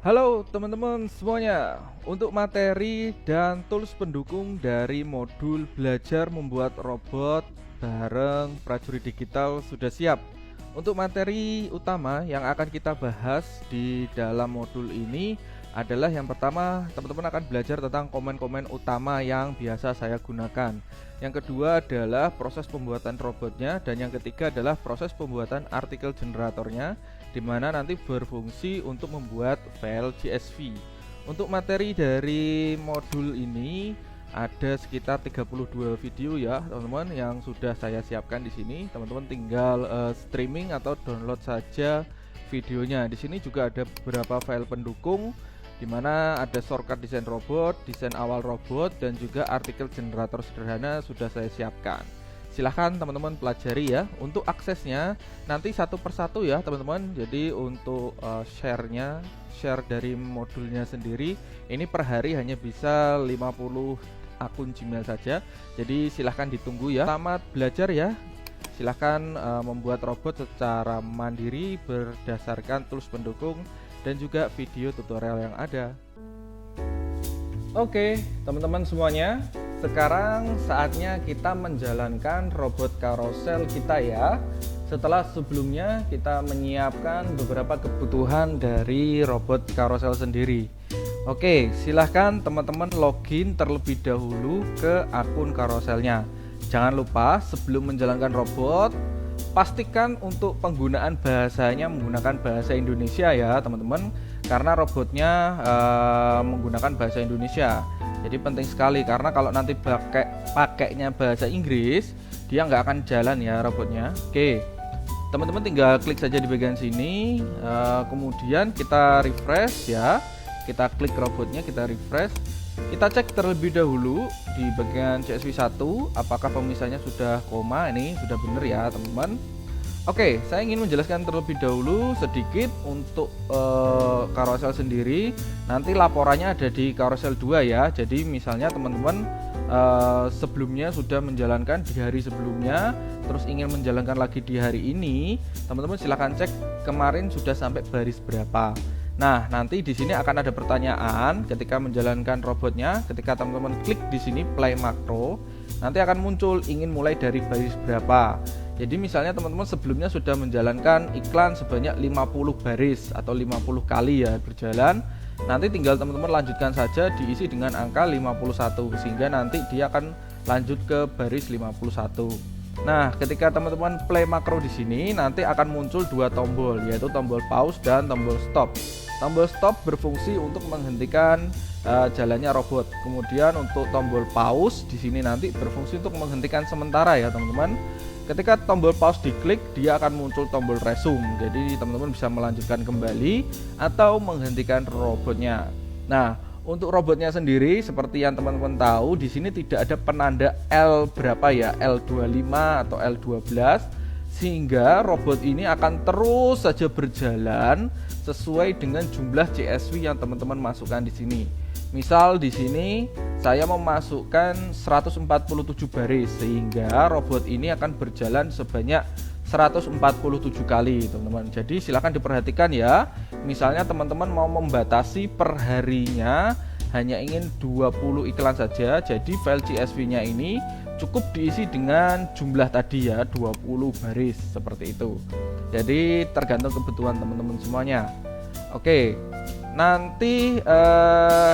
Halo teman-teman semuanya, untuk materi dan tools pendukung dari modul belajar membuat robot bareng prajurit digital sudah siap. Untuk materi utama yang akan kita bahas di dalam modul ini adalah yang pertama, teman-teman akan belajar tentang komen-komen utama yang biasa saya gunakan. Yang kedua adalah proses pembuatan robotnya, dan yang ketiga adalah proses pembuatan artikel generatornya, di mana nanti berfungsi untuk membuat file CSV. Untuk materi dari modul ini ada sekitar 32 video ya teman-teman yang sudah saya siapkan di sini. Teman-teman tinggal streaming atau download saja videonya. Di sini juga ada beberapa file pendukung, di mana ada shortcut desain robot, desain awal robot, dan juga artikel generator sederhana sudah saya siapkan. Silahkan teman-teman pelajari ya. Untuk aksesnya nanti satu persatu ya teman-teman. Jadi untuk share dari modulnya sendiri ini per hari hanya bisa 50 akun Gmail saja. Jadi silahkan ditunggu ya. Selamat belajar ya. Silahkan membuat robot secara mandiri berdasarkan tools pendukung dan juga video tutorial yang ada. Oke, teman-teman semuanya, sekarang saatnya kita menjalankan robot karosel kita ya. Setelah sebelumnya kita menyiapkan beberapa kebutuhan dari robot karosel sendiri. Oke, silahkan teman-teman login terlebih dahulu ke akun karoselnya. Jangan lupa sebelum menjalankan robot, pastikan untuk penggunaan bahasanya menggunakan bahasa Indonesia ya teman-teman, karena robotnya menggunakan bahasa Indonesia. Jadi penting sekali, karena kalau nanti pakainya bahasa Inggris, dia nggak akan jalan ya robotnya. Oke, teman-teman tinggal klik saja di bagian sini, kemudian kita refresh ya, kita klik robotnya, kita refresh. Kita cek terlebih dahulu di bagian CSV 1 apakah pemisahnya sudah koma. Ini sudah benar ya teman-teman. Oke, saya ingin menjelaskan terlebih dahulu sedikit untuk karosel sendiri. Nanti laporannya ada di karosel 2 ya. Jadi misalnya teman-teman sebelumnya sudah menjalankan di hari sebelumnya, terus ingin menjalankan lagi di hari ini, teman-teman silahkan cek kemarin sudah sampai baris berapa. Nah, nanti di sini akan ada pertanyaan ketika menjalankan robotnya. Ketika teman-teman klik di sini play makro, nanti akan muncul ingin mulai dari baris berapa. Jadi misalnya teman-teman sebelumnya sudah menjalankan iklan sebanyak 50 baris atau 50 kali ya berjalan. Nanti tinggal teman-teman lanjutkan saja diisi dengan angka 51 sehingga nanti dia akan lanjut ke baris 51. Nah, ketika teman-teman play makro di sini nanti akan muncul dua tombol, yaitu tombol pause dan tombol stop. Tombol stop berfungsi untuk menghentikan jalannya robot. Kemudian untuk tombol pause di sini nanti berfungsi untuk menghentikan sementara ya, teman-teman. Ketika tombol pause diklik, dia akan muncul tombol resume. Jadi teman-teman bisa melanjutkan kembali atau menghentikan robotnya. Nah, untuk robotnya sendiri seperti yang teman-teman tahu, di sini tidak ada penanda L berapa ya, L25 atau L12, sehingga robot ini akan terus saja berjalan sesuai dengan jumlah CSV yang teman-teman masukkan di sini. Misal di sini saya memasukkan 147 baris, sehingga robot ini akan berjalan sebanyak 147 kali teman-teman. Jadi silahkan diperhatikan ya. Misalnya teman-teman mau membatasi per harinya hanya ingin 20 iklan saja, jadi file CSV-nya ini cukup diisi dengan jumlah tadi ya, 20 baris seperti itu. Jadi tergantung kebutuhan teman-teman semuanya. Oke, nanti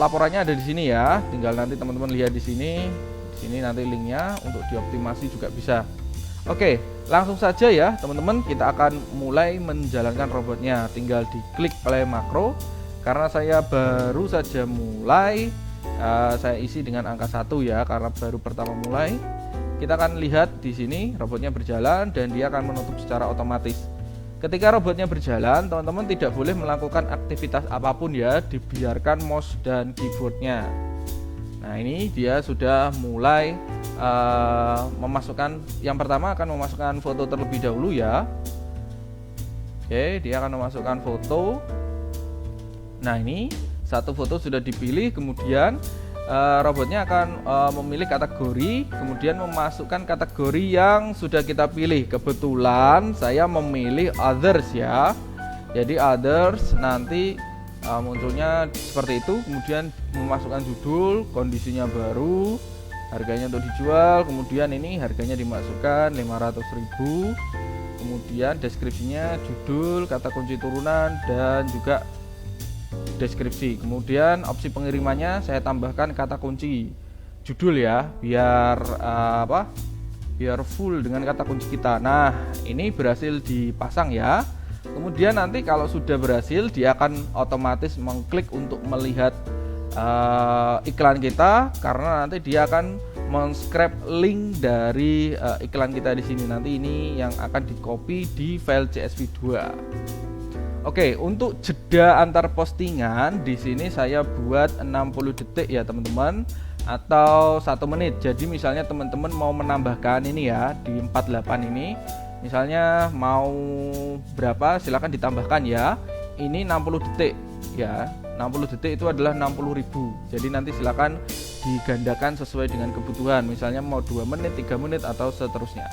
laporannya ada di sini ya. Tinggal nanti teman-teman lihat di sini. Di sini nanti linknya untuk dioptimasi juga bisa. Oke, langsung saja ya teman-teman, kita akan mulai menjalankan robotnya. Tinggal diklik play makro. Karena saya baru saja mulai, saya isi dengan angka 1 ya, karena baru pertama mulai. Kita akan lihat di sini robotnya berjalan dan dia akan menutup secara otomatis. Ketika robotnya berjalan, teman-teman tidak boleh melakukan aktivitas apapun ya, dibiarkan mouse dan keyboardnya. Nah, ini dia sudah mulai memasukkan, yang pertama akan memasukkan foto terlebih dahulu ya. Oke, dia akan memasukkan foto. Nah, ini satu foto sudah dipilih, kemudian robotnya akan memilih kategori, kemudian memasukkan kategori yang sudah kita pilih. Kebetulan saya memilih others ya. Jadi others nanti munculnya seperti itu. Kemudian memasukkan judul, kondisinya baru, harganya untuk dijual, kemudian ini harganya dimasukkan 500.000, kemudian deskripsinya judul, kata kunci turunan, dan juga deskripsi. Kemudian opsi pengirimannya saya tambahkan kata kunci judul ya, biar biar full dengan kata kunci kita. Nah, ini berhasil dipasang ya. Kemudian nanti kalau sudah berhasil, dia akan otomatis mengklik untuk melihat iklan kita, karena nanti dia akan men-scrap link dari iklan kita di sini. Nanti ini yang akan di-copy di file CSV2. Oke, untuk jeda antar postingan di sini saya buat 60 detik ya teman-teman, atau 1 menit. Jadi misalnya teman-teman mau menambahkan ini ya di 48 ini, misalnya mau berapa silahkan ditambahkan ya. Ini 60 detik ya, 60 detik itu adalah 60.000. Jadi nanti silakan digandakan sesuai dengan kebutuhan, misalnya mau 2 menit, 3 menit, atau seterusnya.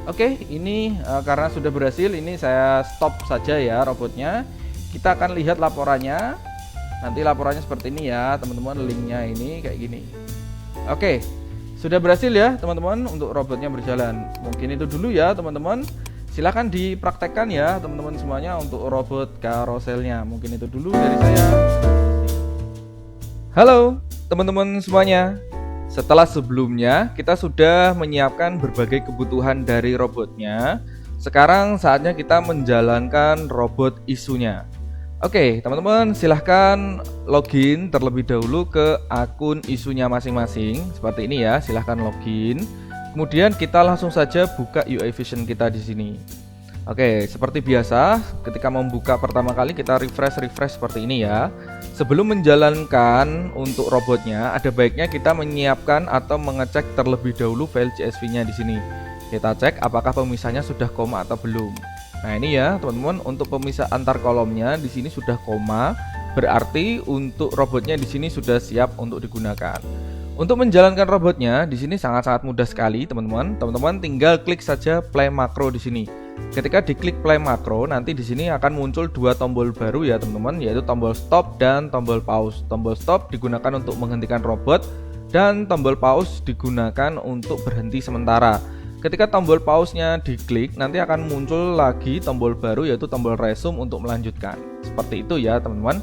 Oke, ini karena sudah berhasil, ini saya stop saja ya robotnya. Kita akan lihat laporannya. Nanti laporannya seperti ini ya teman-teman, linknya ini kayak gini. Oke, sudah berhasil ya teman-teman untuk robotnya berjalan. Mungkin itu dulu ya teman-teman. Silahkan dipraktekkan ya teman-teman semuanya untuk robot karoselnya. Mungkin itu dulu dari saya. Halo teman-teman semuanya. Setelah sebelumnya kita sudah menyiapkan berbagai kebutuhan dari robotnya, sekarang saatnya kita menjalankan robot isunya. Oke teman-teman, silahkan login terlebih dahulu ke akun isunya masing-masing. Seperti ini ya, silahkan login. Kemudian kita langsung saja buka UI Vision kita di sini. Oke, seperti biasa, ketika membuka pertama kali kita refresh seperti ini ya. Sebelum menjalankan untuk robotnya, ada baiknya kita menyiapkan atau mengecek terlebih dahulu file CSV-nya di sini. Kita cek apakah pemisahnya sudah koma atau belum. Nah ini ya teman-teman, untuk pemisah antar kolomnya di sini sudah koma, berarti untuk robotnya di sini sudah siap untuk digunakan. Untuk menjalankan robotnya di sini sangat-sangat mudah sekali teman-teman. Teman-teman tinggal klik saja play makro di sini. Ketika diklik play makro, nanti di sini akan muncul 2 tombol baru ya teman-teman, yaitu tombol stop dan tombol pause. Tombol stop digunakan untuk menghentikan robot dan tombol pause digunakan untuk berhenti sementara. Ketika tombol pause-nya diklik, nanti akan muncul lagi tombol baru yaitu tombol resume untuk melanjutkan. Seperti itu ya teman-teman.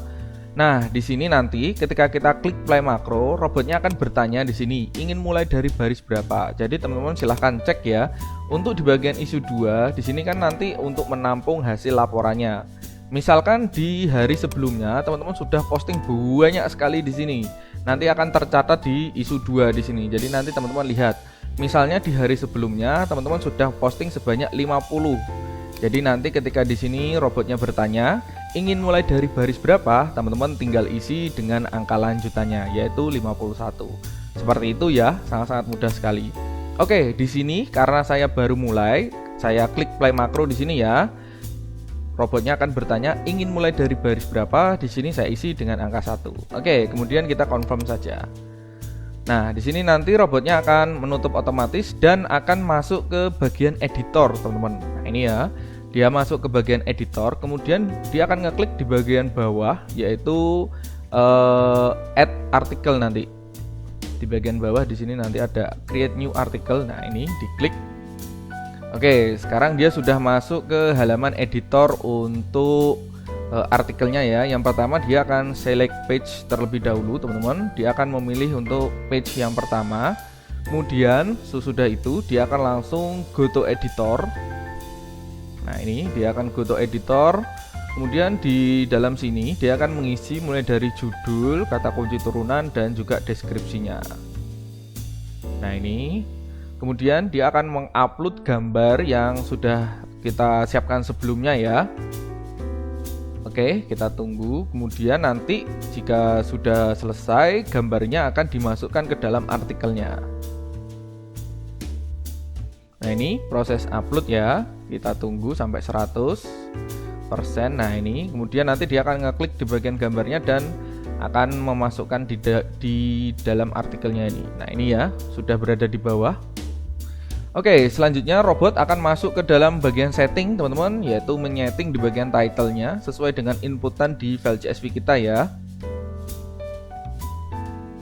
Nah, di sini nanti ketika kita klik play makro, robotnya akan bertanya di sini ingin mulai dari baris berapa. Jadi teman-teman silahkan cek ya. Untuk di bagian isu 2, di sini kan nanti untuk menampung hasil laporannya. Misalkan di hari sebelumnya teman-teman sudah posting banyak sekali di sini. Nanti akan tercatat di isu 2 di sini. Jadi nanti teman-teman lihat. Misalnya di hari sebelumnya teman-teman sudah posting sebanyak 50. Jadi nanti ketika di sini robotnya bertanya ingin mulai dari baris berapa, teman-teman tinggal isi dengan angka lanjutannya yaitu 51. Seperti itu ya, sangat-sangat mudah sekali. Oke, di sini karena saya baru mulai, saya klik play makro di sini ya. Robotnya akan bertanya ingin mulai dari baris berapa, di sini saya isi dengan angka 1. Oke, kemudian kita confirm saja. Nah, di sini nanti robotnya akan menutup otomatis dan akan masuk ke bagian editor, teman-teman. Nah, ini ya. Dia masuk ke bagian editor, kemudian dia akan ngeklik di bagian bawah yaitu add article nanti. Di bagian bawah di sini nanti ada create new article. Nah, ini diklik. Oke, sekarang dia sudah masuk ke halaman editor untuk artikelnya ya. Yang pertama dia akan select page terlebih dahulu, teman-teman. Dia akan memilih untuk page yang pertama. Kemudian sesudah itu dia akan langsung go to editor. Nah, ini dia akan go to editor. Kemudian di dalam sini dia akan mengisi mulai dari judul, kata kunci turunan, dan juga deskripsinya. Nah, ini kemudian dia akan mengupload gambar yang sudah kita siapkan sebelumnya ya. Oke, kita tunggu. Kemudian nanti jika sudah selesai, gambarnya akan dimasukkan ke dalam artikelnya. Nah, ini proses upload ya. Kita tunggu sampai 100%. Nah, ini kemudian nanti dia akan ngeklik di bagian gambarnya dan akan memasukkan di dalam artikelnya ini. Nah, ini ya, sudah berada di bawah. Oke, selanjutnya robot akan masuk ke dalam bagian setting teman-teman, yaitu menyeting di bagian title-nya sesuai dengan inputan di file CSV kita ya.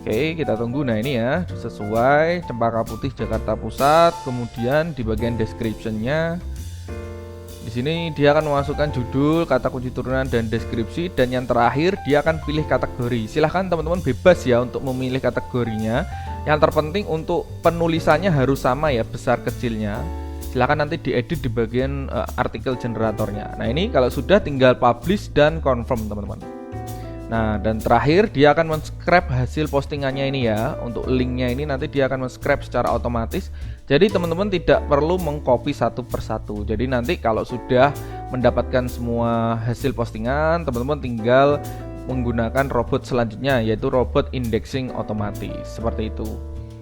Oke, kita tunggu. Nah ini ya, sesuai Cempaka Putih Jakarta Pusat. Kemudian di bagian description-nya, di sini dia akan memasukkan judul, kata kunci turunan, dan deskripsi. Dan yang terakhir dia akan pilih kategori. Silahkan teman-teman bebas ya untuk memilih kategorinya. Yang terpenting untuk penulisannya harus sama ya, besar kecilnya. Silahkan nanti diedit di bagian artikel generatornya. Nah ini kalau sudah tinggal publish dan confirm teman-teman. Nah dan terakhir dia akan men-scrap hasil postingannya ini ya. Untuk linknya ini nanti dia akan men-scrap secara otomatis. Jadi teman-teman tidak perlu mengcopy satu persatu. Jadi nanti kalau sudah mendapatkan semua hasil postingan, teman-teman tinggal menggunakan robot selanjutnya, yaitu robot indexing otomatis seperti itu.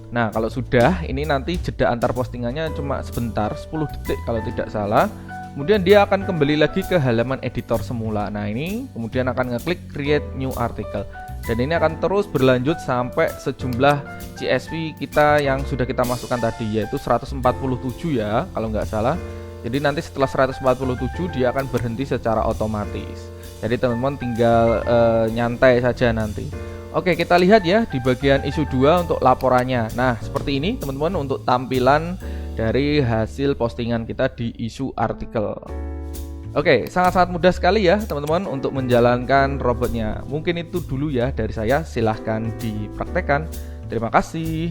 Nah kalau sudah, ini nanti jeda antar postingannya cuma sebentar, 10 detik kalau tidak salah. Kemudian dia akan kembali lagi ke halaman editor semula. Nah ini kemudian akan ngeklik create new article. Dan ini akan terus berlanjut sampai sejumlah CSV kita yang sudah kita masukkan tadi, yaitu 147 ya kalau nggak salah. Jadi nanti setelah 147 dia akan berhenti secara otomatis. Jadi teman-teman tinggal nyantai saja nanti. Oke, kita lihat ya di bagian isu 2 untuk laporannya. Nah seperti ini teman-teman untuk tampilan dari hasil postingan kita di isu artikel. Oke, sangat-sangat mudah sekali ya teman-teman untuk menjalankan robotnya. Mungkin itu dulu ya dari saya, silahkan dipraktekkan. Terima kasih.